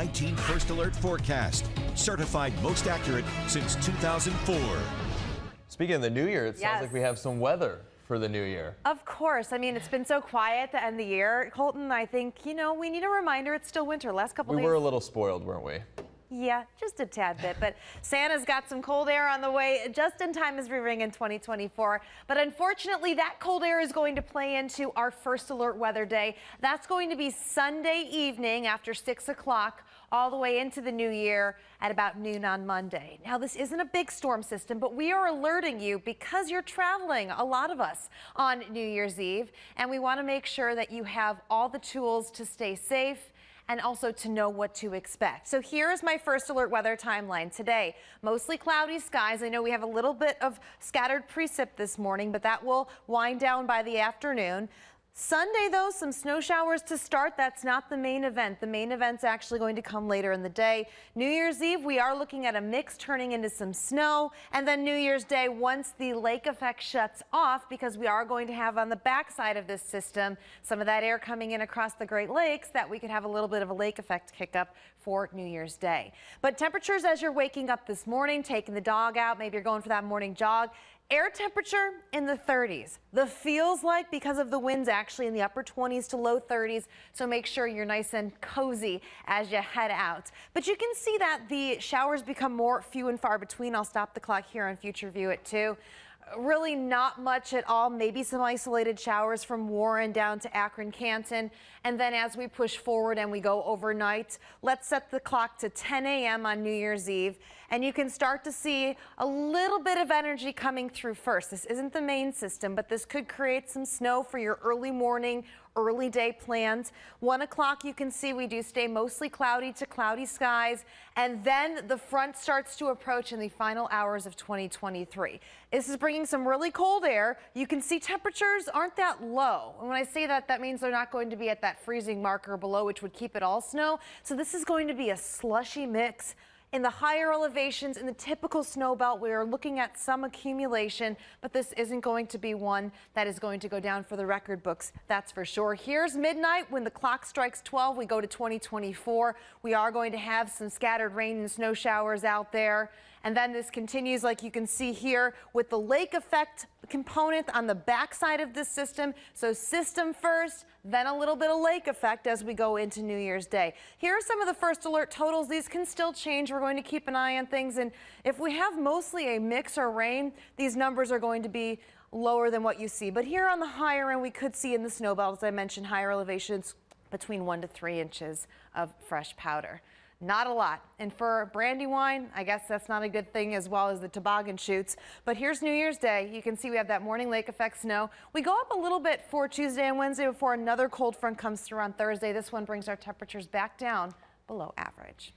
COVID-19 First Alert forecast. Certified most accurate since 2004. Speaking of the new year, it sounds Yes. like we have some weather for the new year. Of course. I mean, it's been so quiet at the end of the year. Colton, I think, we need a reminder it's still winter. Last couple We days. were a little spoiled, weren't we? Yeah, just a tad bit, but Santa's got some cold air on the way just in time as we ring in 2024. But unfortunately, that cold air is going to play into our first alert weather day. That's going to be Sunday evening after 6 o'clock all the way into the new year at about noon on Monday. Now, this isn't a big storm system, but we are alerting you because you're traveling, a lot of us, on New Year's Eve, and we want to make sure that you have all the tools to stay safe and also to know what to expect. So here is my first alert weather timeline today. Mostly cloudy skies. I know we have a little bit of scattered precip this morning, but that will wind down by the afternoon. Sunday, though, some snow showers to start. That's not the main event. The main event's actually going to come later in the day. New Year's Eve, we are looking at a mix turning into some snow. And then New Year's Day, once the lake effect shuts off, because we are going to have on the backside of this system some of that air coming in across the Great Lakes, that we could have a little bit of a lake effect kick up for New Year's Day. But temperatures as you're waking up this morning, taking the dog out, maybe you're going for that morning jog. Air temperature in the 30s. The feels like, because of the winds, actually in the upper 20s to low 30s. So make sure you're nice and cozy as you head out. But you can see that the showers become more few and far between. I'll stop the clock here on Future View at 2. Really not much at all, maybe some isolated showers from Warren down to Akron, Canton. And then as we push forward and we go overnight, let's set the clock to 10 a.m. on New Year's Eve. And you can start to see a little bit of energy coming through first. This isn't the main system, but this could create some snow for your early morning, early day plans. 1 o'clock, you can see we do stay mostly cloudy to cloudy skies, and then the front starts to approach in the final hours of 2023. This is bringing some really cold air. You can see temperatures aren't that low. And when I say that, that means they're not going to be at that freezing marker below, which would keep it all snow. So this is going to be a slushy mix. In the higher elevations, in the typical snow belt, we are looking at some accumulation, but this isn't going to be one that is going to go down for the record books, that's for sure. Here's midnight. When the clock strikes 12, we go to 2024. We are going to have some scattered rain and snow showers out there. And then this continues, like you can see here, with the lake effect component on the backside of this system. So system first, then a little bit of lake effect as we go into New Year's Day. Here are some of the first alert totals. These can still change. We're going to keep an eye on things. And if we have mostly a mix or rain, these numbers are going to be lower than what you see. But here on the higher end, we could see in the snow belt, as I mentioned, higher elevations between 1 to 3 inches of fresh powder. Not a lot. And for Brandywine, I guess that's not a good thing, as well as the toboggan chutes. But here's New Year's Day. You can see we have that morning lake effect snow. We go up a little bit for Tuesday and Wednesday before another cold front comes through on Thursday. This one brings our temperatures back down below average.